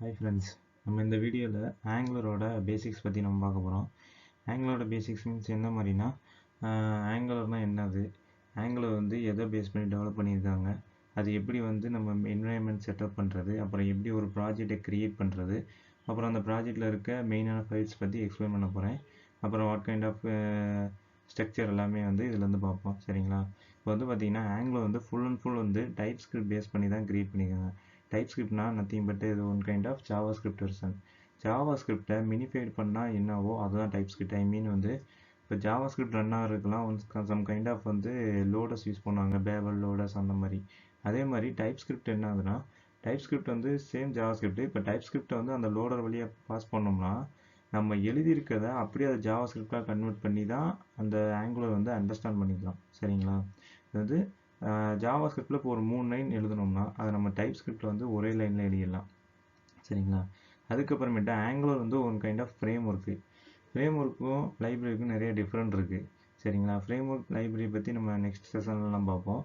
Hi friends, நம்ம இந்த வீடியோவில் ஆங்குலரோட பேசிக்ஸ் பற்றி நம்ம பார்க்க போகிறோம். ஆங்குலரோட பேசிக்ஸ் மீன்ஸ் என்ன மாதிரினா ஆங்குலர்னா என்னது, ஆங்குலர் வந்து எதை பேஸ் பண்ணி டெவலப் பண்ணியிருக்காங்க, அது எப்படி வந்து நம்ம என்வைரன்மெண்ட் செட்டப் பண்ணுறது, அப்புறம் எப்படி ஒரு ப்ராஜெக்டை க்ரியேட் பண்ணுறது, அப்புறம் அந்த ப்ராஜெக்டில் இருக்க மெயினான ஃபைல்ஸ் பற்றி எக்ஸ்பிளைன் பண்ண போகிறேன். அப்புறம் வாட் கைண்ட் ஆஃப் ஸ்ட்ரக்சர் எல்லாமே வந்து இதில் வந்து பார்ப்போம். சரிங்களா? இப்போ வந்து பார்த்தீங்கன்னா ஆங்குலர் வந்து ஃபுல் அண்ட் ஃபுல் வந்து டைப்ஸ்கிரிப்ட் பேஸ் பண்ணி தான் க்ரியேட் பண்ணியிருக்காங்க. TypeScriptனா நத்திங் பட் இது one kind of JavaScript version. JavaScriptை மினிஃபைட் பண்ணால் என்னவோ அதுதான் TypeScript. ஐ மீன் வந்து இப்போ JavaScript ரன் ஆகிறதுக்குலாம் சம் கைண்ட் ஆஃப் வந்து லோடர்ஸ் யூஸ் பண்ணுவாங்க, பேபல் லோடர்ஸ் அந்த மாதிரி. அதே மாதிரி TypeScript என்ன ஆகுதுன்னா, TypeScript வந்து சேம் JavaScript. இப்போ TypeScriptை வந்து அந்த லோடர் வழியாக பாஸ் பண்ணோம்னா நம்ம எழுதியிருக்கிறத அப்படியே அதை JavaScripடாக கன்வெர்ட் பண்ணி தான் அந்த ஆங்குலர் வந்து அண்டர்ஸ்டாண்ட் பண்ணிக்கலாம். சரிங்களா? இது வந்து ஜாவாஸ்கிரிப்டில் இப்போ ஒரு 3 லைன் எழுதணும்னா அதை நம்ம டைப்ஸ்கிரிப்டில் வந்து ஒரே லைனில் எழுதிடலாம். சரிங்களா? அதுக்கப்புறமேட்டு ஆங்குலர் வந்து one kind of framework. ஃப்ரேம் ஒர்க்கும் லைப்ரரிக்கும் நிறைய டிஃப்ரெண்ட் இருக்குது. சரிங்களா? ஃப்ரேம் ஒர்க் லைப்ரரி பற்றி நம்ம நெக்ஸ்ட் செஷன்லாம் பார்ப்போம்.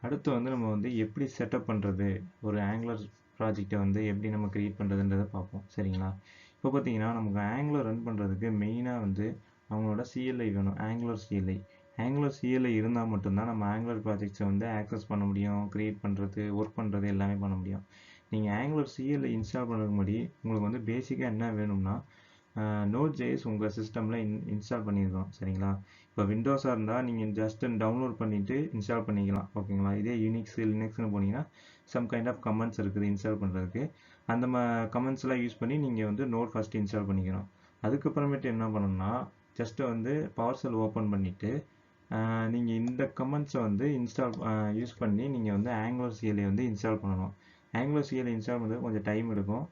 அடுத்து வந்து நம்ம வந்து எப்படி செட்டப் பண்ணுறது, ஒரு ஆங்குலர் ப்ராஜெக்டை வந்து எப்படி நம்ம க்ரியேட் பண்ணுறதுன்றதை பார்ப்போம். சரிங்களா? இப்போ பார்த்தீங்கன்னா நமக்கு ஆங்குலர் ரன் பண்ணுறதுக்கு மெயினாக வந்து அவங்களோட CLI வேணும், ஆங்குலர் CLI. ஆங்குலர் CLI இருந்தால் மட்டும்தான் நம்ம ஆங்குலர் ப்ராஜெக்ட்ஸை வந்து ஆக்சஸ் பண்ண முடியும், க்ரியேட் பண்ணுறது, ஒர்க் பண்ணுறது எல்லாமே பண்ண முடியும். நீங்கள் ஆங்குலர் CLI இன்ஸ்டால் பண்ணுறதுக்கு முன்னாடி உங்களுக்கு வந்து பேசிக்காக என்ன வேணும்னா Node.js உங்கள் சிஸ்டமில் இன்ஸ்டால் பண்ணியிருக்கோம். சரிங்களா? இப்போ விண்டோஸாக இருந்தால் நீங்கள் ஜஸ்ட் டவுன்லோட் பண்ணிவிட்டு இன்ஸ்டால் பண்ணிக்கலாம். ஓகேங்களா? இதே லினக்ஸ்னு போனீங்கன்னா சம் கைண்ட் ஆஃப் கமெண்ட்ஸ் இருக்குது இன்ஸ்டால் பண்ணுறதுக்கு. அந்த கமெண்ட்ஸ்லாம் யூஸ் பண்ணி நீங்கள் வந்து நோட் ஃபஸ்ட்டு இன்ஸ்டால் பண்ணிக்கணும். அதுக்கப்புறமேட்டு என்ன பண்ணணும்னா ஜஸ்ட்டு வந்து பவர்ஷெல் ஓப்பன் பண்ணிவிட்டு நீங்கள் இந்த கமெண்ட்ஸை வந்து யூஸ் பண்ணி நீங்கள் வந்து ஆங்குலர் CLI வந்து இன்ஸ்டால் பண்ணணும். ஆங்குலர் CLI இன்ஸ்டால் பண்ணுறது கொஞ்சம் டைம் எடுக்கும்.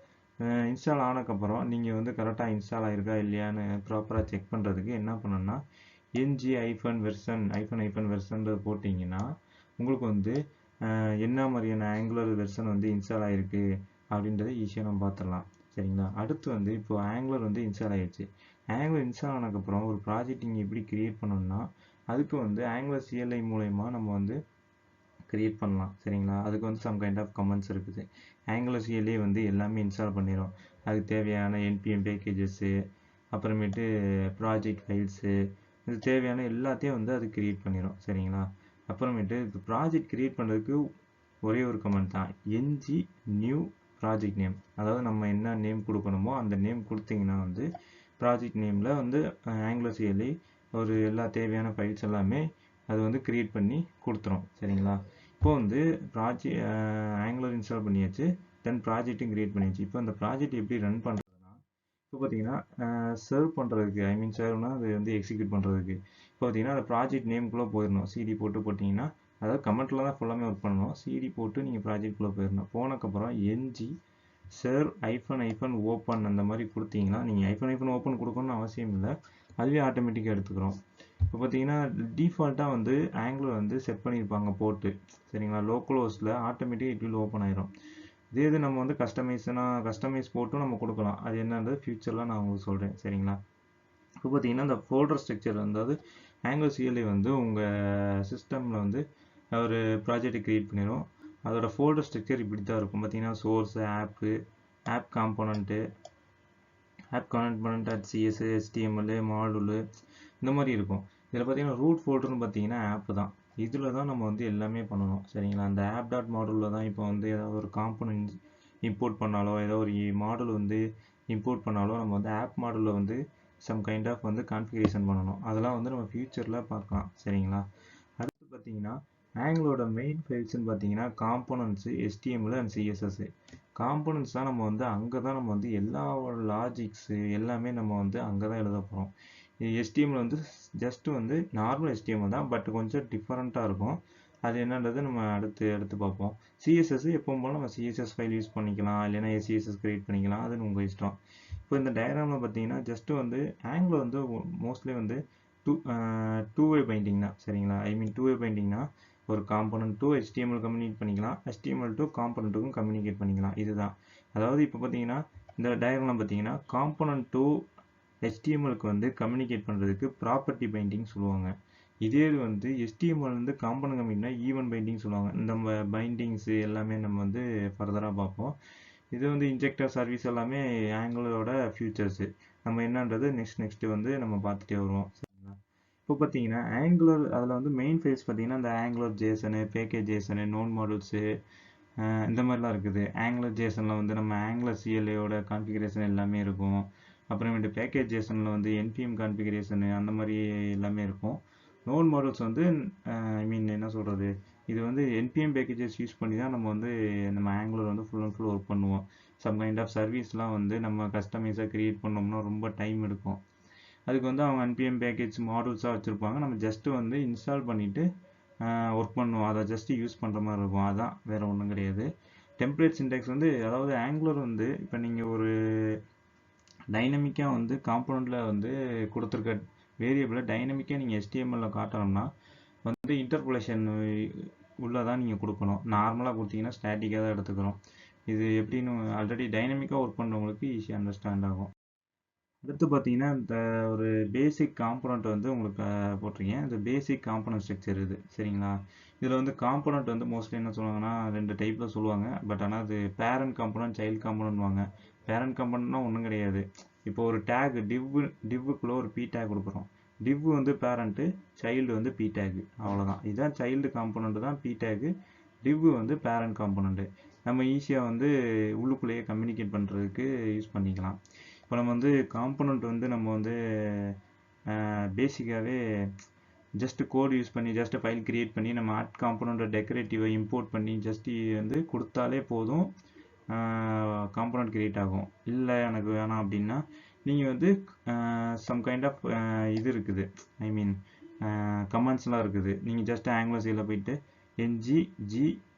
இன்ஸ்டால் ஆனதுக்கப்புறம் நீங்கள் வந்து கரெக்டாக இன்ஸ்டால் ஆகிருக்கா இல்லையான்னு ப்ராப்பராக செக் பண்ணுறதுக்கு என்ன பண்ணணும்னா ng-version போட்டிங்கன்னா உங்களுக்கு வந்து என்ன மாதிரியான ஆங்குலர் வெர்ஷன் வந்து இன்ஸ்டால் ஆகிருக்கு அப்படின்றத ஈஸியாக நம்ம பார்த்துடலாம். சரிங்களா? அடுத்து வந்து இப்போ ஆங்குலர் வந்து இன்ஸ்டால் ஆகிடுச்சு. ஆங்குலர் இன்ஸ்டால் ஆனதுக்கப்புறம் ஒரு ப்ராஜெக்ட் நீங்கள் எப்படி க்ரியேட் பண்ணணும்னா அதுக்கு வந்து ஆங்குலர் CLI மூலயமா நம்ம வந்து க்ரியேட் பண்ணலாம். சரிங்களா? அதுக்கு வந்து சம் கைண்ட் ஆஃப் கமெண்ட்ஸ் இருக்குது. ஆங்குலர் CLI வந்து எல்லாமே இன்ஸ்டால் பண்ணிடும். அதுக்கு தேவையான NPM பேக்கேஜஸ்ஸு, அப்புறமேட்டு ப்ராஜெக்ட் ஃபைல்ஸு, இது தேவையான எல்லாத்தையும் வந்து அது க்ரியேட் பண்ணிடும். சரிங்களா? அப்புறமேட்டு இது ப்ராஜெக்ட் க்ரியேட் பண்ணுறதுக்கு ஒரே ஒரு கமெண்ட் தான், ng new ப்ராஜெக்ட் நேம். அதாவது நம்ம என்ன நேம் கொடுக்கணுமோ அந்த நேம் கொடுத்தீங்கன்னா வந்து ப்ராஜெக்ட் நேமில் வந்து ஆங்குலர் CLI ஒரு எல்லா தேவையான ஃபைல்ஸ் எல்லாமே அது வந்து க்ரியேட் பண்ணி கொடுத்துரும். சரிங்களா? இப்போ வந்து ஆங்குலர் இன்ஸ்டால் பண்ணியாச்சு, தென் ப்ராஜெக்ட்டும் க்ரியேட் பண்ணியாச்சு. இப்போ அந்த ப்ராஜெக்ட் எப்படி ரன் பண்ணுறதுன்னா இப்போ பார்த்தீங்கன்னா சர்வ் பண்ணுறதுக்கு, ஐ மீன் சர்வ்னா அது வந்து எக்ஸிக்யூட் பண்ணுறதுக்கு இப்போ பார்த்தீங்கன்னா அந்த ப்ராஜெக்ட் நேம்குள்ளே போயிடணும். CD போட்டிங்கன்னா அதாவது கமெண்ட்டில் தான் ஃபுல்லாமே ஒர்க் பண்ணணும். CD போட்டு நீங்கள் ப்ராஜெக்ட்குள்ளே போயிடணும். போனதுக்கப்புறம் ng serve -open அந்த மாதிரி கொடுத்தீங்கன்னா நீங்கள் -open கொடுக்கணும்னு அவசியம் இல்லை, அதுவே ஆட்டோமேட்டிக்காக எடுத்துக்கிறோம். இப்போ பார்த்தீங்கன்னா டிஃபால்ட்டாக வந்து ஆங்குலர் வந்து செட் பண்ணியிருப்பாங்க போட்டு. சரிங்களா? லோக்கல் ஹோஸ்ட்டில் ஆட்டோமேட்டிக்காக இட் வில் ஓப்பன் ஆயிரும். இது நம்ம வந்து கஸ்டமைஸ் போட்டும் நம்ம கொடுக்கலாம். அது என்னன்றது ஃபியூச்சரில் நான் உங்களுக்கு சொல்கிறேன். சரிங்களா? இப்போ பார்த்தீங்கன்னா இந்த ஃபோல்டர் ஸ்ட்ரக்சர், அதாவது ஆங்குலர் CLI வந்து உங்கள் சிஸ்டமில் வந்து ஒரு ப்ராஜெக்டை க்ரியேட் பண்ணிடும். அதோட ஃபோல்டர் ஸ்ட்ரக்சர் இப்படி தான் இருக்கும். பார்த்தீங்கன்னா source, app component, .cs, HTML, module இந்த மாதிரி இருக்கும். இதில் பார்த்தீங்கன்னா ரூட் ஃபோல்டர்னு பார்த்தீங்கன்னா ஆப் தான். இதில் தான் நம்ம வந்து எல்லாமே பண்ணணும். சரிங்களா? அந்த app.module தான் இப்போ வந்து ஏதாவது ஒரு காம்போனன்ட் இம்போர்ட் பண்ணாலோ, ஏதோ ஒரு மாடல் வந்து இம்போர்ட் பண்ணாலோ நம்ம வந்து ஆப் மாடலில் வந்து சம் கைண்ட் ஆஃப் வந்து கான்ஃபிகரேஷன் பண்ணணும். அதெல்லாம் வந்து நம்ம ஃபியூச்சரில் பார்க்கலாம். சரிங்களா? அடுத்து பார்த்தீங்கன்னா ஆங்குலரோட மெயின் ஃபைல்ஸ்ன்னு பார்த்தீங்கன்னா components, HTML and CSS. Components தான் நம்ம வந்து அங்கே தான் நம்ம வந்து எல்லா லாஜிக்ஸு எல்லாமே நம்ம வந்து அங்கே தான் எழுத போகிறோம். HTML வந்து ஜஸ்ட்டு வந்து நார்மல் HTML தான், பட் கொஞ்சம் டிஃப்ரெண்ட்டாக இருக்கும். அது என்னன்றது நம்ம அடுத்து பார்ப்போம். CSS எப்பவும் போல் நம்ம CSS ஃபைல் யூஸ் பண்ணிக்கலாம், இல்லைன்னா CSS க்ரியேட் பண்ணிக்கலாம், அது உங்கள் இஷ்டம். இப்போ இந்த டயக்ராமில் பார்த்தீங்கன்னா ஜஸ்ட்டு வந்து ஆங்குலர் வந்து மோஸ்ட்லி வந்து டூ வே பைண்டிங் தான். சரிங்களா? ஐ மீன் டூ வே பைண்டிங்னா ஒரு காம்போனன்ட் டு HTML கம்யூனிகேட் பண்ணிக்கலாம், HTML டு காம்போனன்ட்டுக்கும் கம்யூனிகேட் பண்ணிக்கலாம். இதுதான். அதாவது இப்போ பார்த்தீங்கன்னா இந்த டயக்ராம் பார்த்தீங்கன்னா காம்போனன்ட் டு HTMLக்கு வந்து கம்யூனிகேட் பண்ணுறதுக்கு ப்ராப்பர்ட்டி பைண்டிங் சொல்லுவாங்க. இதே வந்து HTML வந்து காம்போனன்ட் கம்யூனிகேட்னா ஈவன் பைண்டிங் சொல்லுவாங்க. இந்த பைண்டிங்ஸு எல்லாமே நம்ம வந்து ஃபர்தராக பார்ப்போம். இது வந்து இன்ஜெக்டர் சர்வீஸ் எல்லாமே ஆங்குலரோட ஃபியூச்சர்ஸு. நம்ம என்னன்றது நெக்ஸ்ட் வந்து நம்ம பார்த்துட்டே வருவோம். சரிங்களா? இப்போ பார்த்தீங்கன்னா ஆங்குலர் அதில் வந்து மெயின் ஃபைல்ஸ் பார்த்தீங்கன்னா இந்த ஆங்குலர் ஜேசனு, பேக்கேஜ் ஜேசனு, நோன் மாடல்ஸு, இந்த மாதிரிலாம் இருக்குது. ஆங்குலர் ஜேசனில் வந்து நம்ம ஆங்குலர் சிஎல்ஏயோட கான்ஃபிகரேஷன் எல்லாமே இருக்கும். அப்புறமேட்டு பேக்கேஜ் ஜேசனில் வந்து என்பிஎம் கான்ஃபிகரேஷனு அந்த மாதிரி எல்லாமே இருக்கும். நோன் மாடல்ஸ் வந்து ஐ மீன் என்ன சொல்கிறது, இது வந்து என்பிஎம் பேக்கேஜஸ் யூஸ் பண்ணி தான் நம்ம வந்து நம்ம ஆங்குலர் வந்து ஃபுல் அண்ட் ஃபுல் ஒர்க் பண்ணுவோம். சம் கைண்ட் ஆஃப் சர்வீஸ்லாம் வந்து நம்ம கஸ்டமைஸாக க்ரியேட் பண்ணோம்னா ரொம்ப டைம் எடுக்கும். அதுக்கு வந்து அவங்க என்பிஎம் பேக்கேஜ் மாடல்ஸாக வச்சுருப்பாங்க. நம்ம ஜஸ்ட்டு வந்து இன்ஸ்டால் பண்ணிவிட்டு ஒர்க் பண்ணுவோம். அதை ஜஸ்ட்டு யூஸ் பண்ணுற மாதிரி இருக்கும். அதான் வேறு ஒன்றும் கிடையாது. டெம்ப்ளேட் சின்டெக்ஸ் வந்து அதாவது ஆங்குலர் வந்து இப்போ நீங்கள் ஒரு டைனமிக்காக வந்து காம்பனண்ட்டில் வந்து கொடுத்துருக்க வேரியபிளை டைனமிக்காக நீங்கள் HTML காட்டணும்னா வந்து இன்டர்போலேஷன் உள்ளதான் நீங்கள் கொடுக்கணும். நார்மலாக கொடுத்தீங்கன்னா ஸ்டாட்டிக்காக தான் எடுத்துக்கிறோம். இது எப்படின்னு ஆல்ரெடி டைனமிக்காக ஒர்க் பண்ணுறவங்களுக்கு ஈஸியாக அண்டர்ஸ்டாண்ட் ஆகும். அடுத்து பார்த்தீங்கன்னா இந்த ஒரு பேசிக் காம்பனண்ட் வந்து உங்களுக்கு போட்டிருக்கேன். இந்த பேசிக் காம்பனண்ட் ஸ்ட்ரக்சர் இது சரிங்களா. இதில் வந்து காம்பனண்ட் வந்து மோஸ்ட்லி என்ன சொல்லுவாங்கன்னா 2 டைப்பில் சொல்லுவாங்க. பட் ஆனால் அது பேரண்ட் காம்பனண்ட், சைல்டு காம்பனண்ட்வாங்க. பேரண்ட் காம்பனண்ட்னா ஒன்றும் கிடையாது. இப்போ ஒரு டேக் டிவ்வுக்குள்ளே ஒரு பி டேக் கொடுக்குறோம். டிவ் வந்து பேரண்ட்டு, சைல்டு வந்து பி டேக், அவ்வளோதான். இதுதான் சைல்டு காம்பனண்ட் தான் பி டேக். டிவ் வந்து பேரண்ட் காம்பனண்ட்டு. நம்ம ஈஸியாக வந்து உள்ளுக்குள்ளேயே கம்யூனிகேட் பண்ணுறதுக்கு யூஸ் பண்ணிக்கலாம். இப்போ நம்ம வந்து காம்பனண்ட் வந்து நம்ம வந்து பேசிக்காகவே ஜஸ்ட் கோட் யூஸ் பண்ணி ஜஸ்ட் ஃபைல் கிரியேட் பண்ணி நம்ம ஆட் காம்பனண்ட்டை டெக்கரேட்டிவை இம்போர்ட் பண்ணி ஜஸ்ட் வந்து கொடுத்தாலே போதும், காம்பனண்ட் கிரியேட் ஆகும். இல்லை எனக்கு வேணாம் அப்படின்னா நீங்கள் வந்து சம் கைண்ட் ஆஃப் இது இருக்குது, ஐ மீன் கமெண்ட்ஸ்லாம் இருக்குது. நீங்கள் ஜஸ்ட் ஆங்குலர் சைடில் போயிட்டு என்ஜி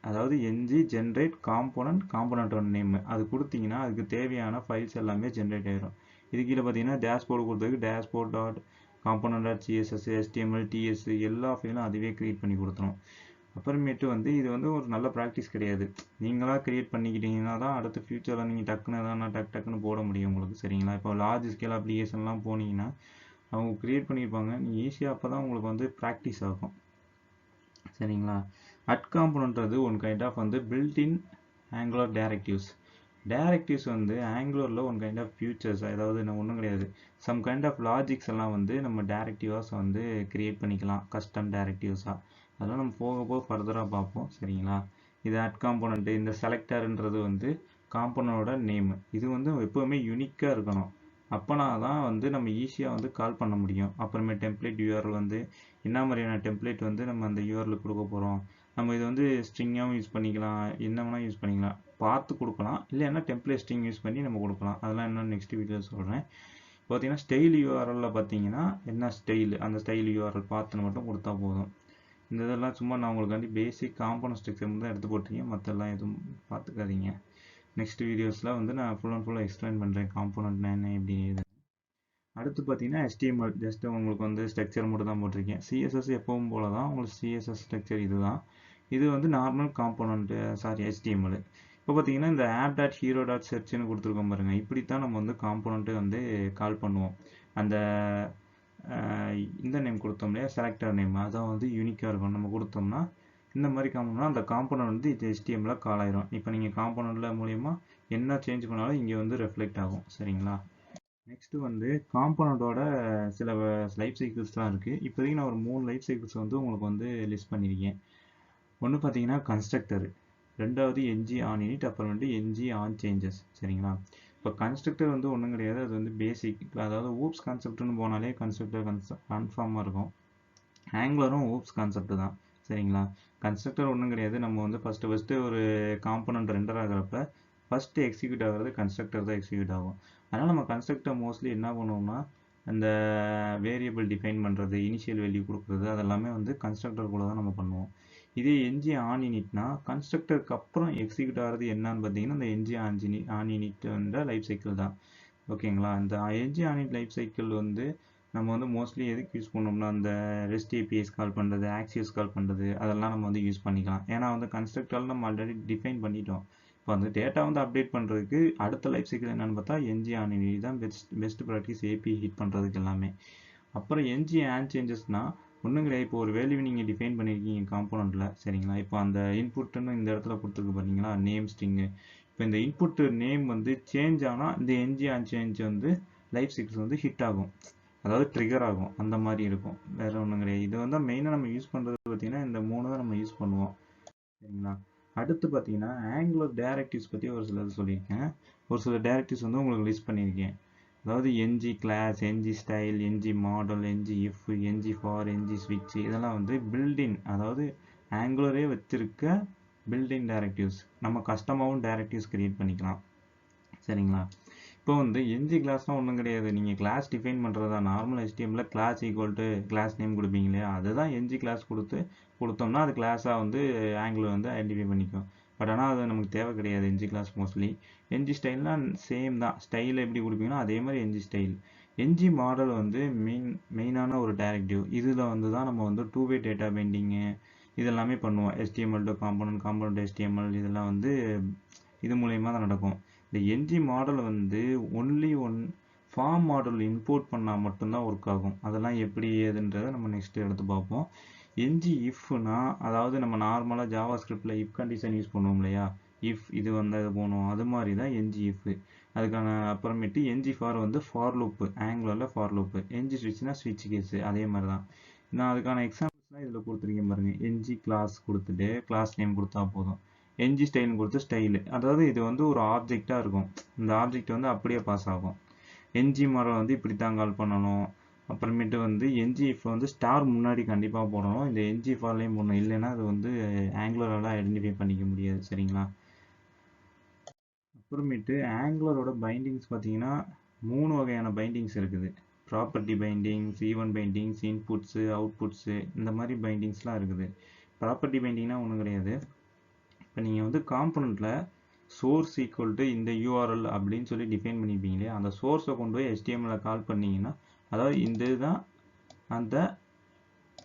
அதாவது என்ஜி ஜென்ரேட் காம்பனண்டோட நேம் அது கொடுத்தீங்கன்னா அதுக்கு தேவையான ஃபைல்ஸ் எல்லாமே ஜென்ரேட் ஆயிடும். இது கீழே பார்த்தீங்கன்னா டேஷ்போர்டு கொடுத்ததுக்கு dashboard dot component dot CSS, HTML, TS எல்லா ஃபைலும் அதுவே கிரியேட் பண்ணி கொடுத்துரும். அப்புறமேட்டு வந்து இது வந்து ஒரு நல்ல ப்ராக்டிஸ் கிடையாது. நீங்களாக கிரியேட் பண்ணிக்கிட்டீங்கன்னா தான் அடுத்த ஃபியூச்சரில் நீங்கள் டக்குன்னு எதாவது டக்குன்னு போட முடியும் உங்களுக்கு. சரிங்களா. இப்போ லார்ஜ் ஸ்கேல் அப்ளிகேஷன்லாம் போனீங்கன்னா அவங்க கிரியேட் பண்ணியிருப்பாங்க. நீங்கள் ஈஸியாக அப்போ தான் உங்களுக்கு வந்து ப்ராக்டிஸ் ஆகும். சரிங்களா. அட் காம்பனன்ட்றது ஒன் கைண்ட் ஆஃப் வந்து பில்ட் இன் ஆங்குலர் டேரக்டிவ்ஸ் வந்து ஆங்குலரில் ஒன் கைண்ட் ஆஃப் ஃபியூச்சர்ஸ், அதாவது ஒன்றும் கிடையாது. சம் கைண்ட் ஆஃப் லாஜிக்ஸ் எல்லாம் வந்து நம்ம டேரக்டிவாஸ் வந்து கிரியேட் பண்ணிக்கலாம், கஸ்டம் டேரக்டிவ்ஸாக. அதெல்லாம் நம்ம போக போக ஃபர்தராக பார்ப்போம். சரிங்களா. இது அட் காம்பனண்ட். இந்த செலக்டர்ன்றது வந்து காம்பனோட நேம். இது வந்து எப்போவுமே யூனிக்காக இருக்கணும். அப்போனா தான் வந்து நம்ம ஈஸியாக வந்து கால் பண்ண முடியும். அப்புறமே டெம்ப்ளேட் URL வந்து என்ன மாதிரியான டெம்ப்ளேட் வந்து நம்ம அந்த URL கொடுக்க போகிறோம். நம்ம இது வந்து ஸ்ட்ரிங்காகவும் யூஸ் பண்ணிக்கலாம், என்ன வேணால் யூஸ் பண்ணிக்கலாம், பார்த்து கொடுக்கலாம். இல்லைன்னா டெம்ப்ளேட் ஸ்ட்ரிங் யூஸ் பண்ணி நம்ம கொடுக்கலாம். அதெல்லாம் இன்னும் நெக்ஸ்ட் வீடியோ சொல்கிறேன். பார்த்தீங்கன்னா ஸ்டைல் URL பார்த்தீங்கன்னா என்ன ஸ்டைல், அந்த ஸ்டைல் URL பார்த்து மட்டும் கொடுத்தா போதும். இந்த இதெல்லாம் சும்மா நான் உங்களுக்காண்டி பேசிக் காம்பனண்ட் ஸ்ட்ரக்சர் தான் எடுத்து போட்டிருக்கேன். மற்றெல்லாம் எதுவும் பார்த்துக்காதீங்க. நெக்ஸ்ட் வீடியோஸில் வந்து நான் ஃபுல் அண்ட் ஃபுல்லாக எக்ஸ்பிளைன் பண்ணுறேன் காம்பனண்ட்னா என்ன எப்படி. அடுத்து பார்த்தீங்கன்னா HTML ஜஸ்ட் உங்களுக்கு வந்து ஸ்ட்ரக்சர் மட்டும் தான் போட்டிருக்கேன். CSS எப்பவும் போல தான் உங்களுக்கு CSS ஸ்ட்ரக்சர் இதுதான். இது வந்து நார்மல் காம்பனண்ட் HTML. இப்போ பார்த்தீங்கன்னா இந்த app.hero.searchன்னு கொடுத்துருக்கோம் பாருங்க. இப்படித்தான் நம்ம வந்து காம்பனண்ட்டு வந்து கால் பண்ணுவோம். அந்த இந்த நேம் கொடுத்தோம் இல்லையா, செலக்டர் நேம், அதான் வந்து யூனிக்காக இருக்கும். நம்ம கொடுத்தோம்னா இந்த மாதிரி காம்பனண்ட்னா அந்த காம்பனண்ட் வந்து இது HTML கால் ஆயிரும். இப்போ நீங்கள் காம்பனண்ட்ல மூலயமா என்ன சேஞ்ச் பண்ணாலும் இங்கே வந்து ரெஃப்ளெக்ட் ஆகும். சரிங்களா. நெக்ஸ்ட் வந்து காம்பனண்டோட சில லைஃப் சைக்கிள்ஸ்லாம் இருக்குது. இப்போதைக்கு நான் ஒரு 3 லைஃப் சைக்கிள்ஸ் வந்து உங்களுக்கு வந்து லிஸ்ட் பண்ணியிருக்கேன். ஒன்று பார்த்தீங்கன்னா கன்ஸ்ட்ரக்டர், ரெண்டாவது NG ஆன் யூனிட், அப்புறம் வந்து NG ஆன் சேஞ்சஸ். சரிங்களா. இப்போ கன்ஸ்ட்ரக்டர் வந்து ஒன்றும் கிடையாது, அது வந்து பேசிக். அதாவது ஊப்ஸ் கான்செப்ட்னு போனாலே கன்ஸ்ட்ரக்டர் கன்ஃபார்மாக இருக்கும். ஆங்குலரும் ஊப்ஸ் கான்செப்ட் தான். சரிங்களா. கன்ஸ்ட்ரக்டர் ஒன்றும் கிடையாது, நம்ம வந்து ஃபஸ்ட்டு ஒரு காம்பனண்ட் ரெண்டர் ஆகிறப்ப ஃபஸ்ட்டு எக்ஸிக்யூட் ஆகிறது கன்ஸ்ட்ரக்டர் தான் எக்ஸிக்யூட் ஆகும். அதனால் நம்ம கன்ஸ்ட்ரக்டர் மோஸ்ட்லி என்ன பண்ணுவோம்னா அந்த வேரியபிள் டிஃபைன் பண்ணுறது, இனிஷியல் வேல்யூ கொடுக்குறது, அதெல்லாமே வந்து கன்ஸ்ட்ரக்டர் கூட தான் நம்ம பண்ணுவோம். இதே NG ஆன் யூனிட்னா கன்ஸ்ட்ரக்டருக்கு அப்புறம் எக்ஸிக்யூட் ஆகிறது என்னன்னு பார்த்தீங்கன்னா இந்த NG ஆன் யூனிட்ன்ற லைஃப் சைக்கிள் தான். ஓகேங்களா. இந்த NG on unit life cycle வந்து நம்ம வந்து மோஸ்ட்லி எதுக்கு யூஸ் பண்ணோம்னா அந்த REST APIs கால் பண்ணுறது, ஆக்சிஸ் கால் பண்ணுறது, அதெல்லாம் நம்ம வந்து யூஸ் பண்ணிக்கலாம். ஏன்னா வந்து கன்ஸ்ட்ரக்டரில் நம்ம ஆல்ரெடி டிஃபைன் பண்ணிட்டோம். இப்போ அந்த டேட்டா வந்து அப்டேட் பண்ணுறதுக்கு அடுத்த லைஃப் சைக்கிள் என்னென்னு பார்த்தா NG ஆன் யூனிட் தான் பெஸ்ட் ப்ராக்டிஸ் API ஹிட் பண்ணுறதுக்கு எல்லாமே. அப்புறம் NG ஆன் சேஞ்சஸ்னால் ஒன்றும் கிடையாது. இப்போ ஒரு வேல்யூ நீங்கள் டிஃபைன் பண்ணியிருக்கீங்க காம்பனண்ட்டில். சரிங்களா. இப்போ அந்த இன்புட்டுன்னு இந்த இடத்துல கொடுத்துருக்கு பார்த்தீங்களா, நேம் ஸ்ட்ரிங்கு. இப்போ இந்த இன்புட் நேம் வந்து சேஞ்ச் ஆனால் இந்த என்ஜி ஆன் சேஞ்ச் வந்து லைஃப் சைக்கிள்ஸ் வந்து ஹிட் ஆகும், அதாவது ட்ரிகர் ஆகும், அந்த மாதிரி இருக்கும். வேற ஒன்றும் கிடையாது. இது வந்து மெயினாக நம்ம யூஸ் பண்ணுறது பார்த்தீங்கன்னா இந்த 3 தான் நம்ம யூஸ் பண்ணுவோம். சரிங்களா? அடுத்து பார்த்தீங்கன்னா ஆங்குலர் டேரக்டிவ்ஸ் பற்றி ஒரு சிலது சொல்லியிருக்கேன். ஒரு சில டேரக்டிவ்ஸ் வந்து உங்களுக்கு லிஸ்ட் பண்ணியிருக்கேன். அதாவது NG class, NG style, NG model, NG if, NG for, NG ஸ்விட்ச், இதெல்லாம் வந்து பில்டின், அதாவது ஆங்குலரே வச்சிருக்க பில்டின் டேரக்டிவ்ஸ். நம்ம கஸ்டமாகவும் டேரக்டிவ்ஸ் கிரியேட் பண்ணிக்கலாம். சரிங்களா? இப்போ வந்து என்ஜி கிளாஸ்லாம் ஒன்றும் கிடையாது. நீங்கள் கிளாஸ் டிஃபைன் பண்ணுறதா normal HTML class equal to class name கொடுப்பீங்க இல்லையா, அதுதான் என்ஜி கிளாஸ் கொடுத்தோம்னா அது கிளாஸாக வந்து ஆங்குலர் வந்து ஐடென்டிஃபை பண்ணிக்கும். பட் ஆனால் அது நமக்கு தேவை கிடையாது என்ஜி கிளாஸ் மோஸ்ட்லி. என்ஜி ஸ்டைல்னால் சேம் தான், ஸ்டைல் எப்படி கொடுப்பீங்கன்னா அதே மாதிரி என்ஜி ஸ்டைல். என்ஜி மாடல் வந்து மெயினான ஒரு டேரக்டிவ். இதில் வந்து தான் நம்ம வந்து 2-வே டேட்டா பைண்டிங்கு இதெல்லாமே பண்ணுவோம். HTML to component, component HTML இதெல்லாம் வந்து இது மூலயமா தான் நடக்கும். இந்த என்ஜி மாடல் வந்து ஒன்லி ஃபார்ம் மாடல் இம்போர்ட் பண்ணால் மட்டும்தான் ஒர்க் ஆகும். அதெல்லாம் எப்படி ஏதுன்றதை நம்ம நெக்ஸ்ட் எடுத்து பார்ப்போம். என்ஜி இஃப்னா, அதாவது நம்ம நார்மலாக ஜாவா ஸ்கிரிப்டில் இஃப் கண்டிஷன் யூஸ் பண்ணுவோம் இல்லையா, இஃப் இது வந்து அது போகணும், அது மாதிரி தான் என்ஜி இஃப். அதுக்கான அப்புறமேட்டு என்ஜி ஃபார் வந்து ஃபார் லூப்பு, ஆங்குலரில் ஃபார் லூப்பு. என்ஜி ஸ்விட்ச்னா ஸ்விட்ச் கேஸு, அதே மாதிரி தான். நான் அதுக்கான எக்ஸாம்பிள்ஸ்லாம் இதில் கொடுத்துருக்கேன் பாருங்க. என்ஜி கிளாஸ் கொடுத்துட்டு கிளாஸ் நேம் கொடுத்தா போதும். என்ஜி ஸ்டைல்னு கொடுத்து ஸ்டைலு, அதாவது இது வந்து ஒரு ஆப்ஜெக்டாக இருக்கும். இந்த ஆப்ஜெக்ட் வந்து அப்படியே பாஸ் ஆகும். என்ஜி மாடல் வந்து இப்படி தான் கால் பண்ணணும். அப்புறமேட்டு வந்து என்ஜி இஃப் வந்து ஸ்டார் முன்னாடி கண்டிப்பாக போடணும். இந்த என்ஜி ஃபார்லையும் போடணும், இல்லைன்னா அது வந்து ஆங்குலரால் ஐடென்டிஃபை பண்ணிக்க முடியாது. சரிங்களா? அப்புறமேட்டு ஆங்குலரோட பைண்டிங்ஸ் பார்த்தீங்கன்னா 3 வகையான பைண்டிங்ஸ் இருக்குது. Property bindings, event bindings, inputs, outputs, இந்த மாதிரி பைண்டிங்ஸ்லாம் இருக்குது. ப்ராப்பர்ட்டி பைண்டிங்னா ஒன்றும் கிடையாது. இப்போ நீங்கள் வந்து காம்பனண்ட்டில் சோர்ஸ் ஈக்குவல் டு இந்த URL அப்படின்னு சொல்லி டிஃபைன் பண்ணியிருப்பீங்க இல்லையா, அந்த சோர்ஸை கொண்டு போய் HTML கால் பண்ணிங்கன்னா, அதாவது இந்த இதுதான் அந்த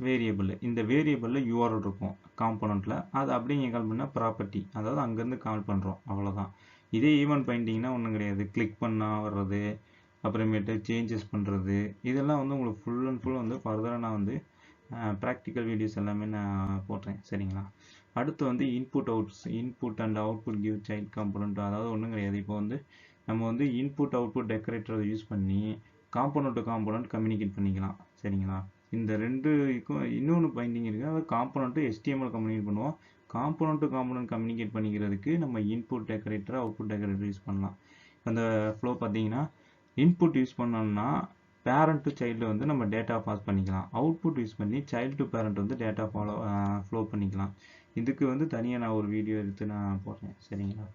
வேரியபிள், இந்த வேரியபிளில் URL இருக்கும் காம்பனண்ட்டில், அது அப்படியே நீங்கள் கால் பண்ணால் ப்ராப்பர்ட்டி, அதாவது அங்கேருந்து கால் பண்ணுறோம், அவ்வளோதான். இதே ஈவென்ட் பைண்டிங்னா ஒன்றும் கிடையாது. கிளிக் பண்ணால் வர்றது, அப்புறமேட்டு சேஞ்சஸ் பண்ணுறது, இதெல்லாம் வந்து உங்களுக்கு ஃபுல் அண்ட் ஃபுல் வந்து ஃபர்தராக நான் வந்து ப்ராக்டிக்கல் வீடியோஸ் எல்லாமே நான் போடுறேன். சரிங்களா? அடுத்து வந்து input and output give child component, அதாவது ஒன்றும் கிடையாது. இப்போ வந்து நம்ம வந்து இன்புட் அவுட்புட் டெக்கரேட்டரை யூஸ் பண்ணி காம்பனண்ட் டு காம்பனண்ட் கம்யூனிகேட் பண்ணிக்கலாம். சரிங்களா? இந்த ரெண்டுக்கும் இன்னொன்று பைண்டிங் இருக்குது, அதாவது காம்பனண்ட் டு HTML கம்யூனிகேட் பண்ணுவோம். காம்பனண்ட் டு காம்பனண்ட் கம்யூனிகேட் பண்ணிக்கிறதுக்கு நம்ம input decorator, output decorator use பண்ணலாம். அந்த ஃப்ளோ பார்த்தீங்கன்னா, இன்புட் யூஸ் பண்ணோம்னா பேரண்ட் டு சைல்டு வந்து நம்ம டேட்டா பாஸ் பண்ணிக்கலாம். அவுட்புட் யூஸ் பண்ணி சைல்டு டு பேரண்ட் வந்து டேட்டா ஃப்ளோ பண்ணிக்கலாம். இதுக்கு வந்து தனியாக நான் ஒரு வீடியோ எடுத்து நான் போடுறேன். சரிங்களா?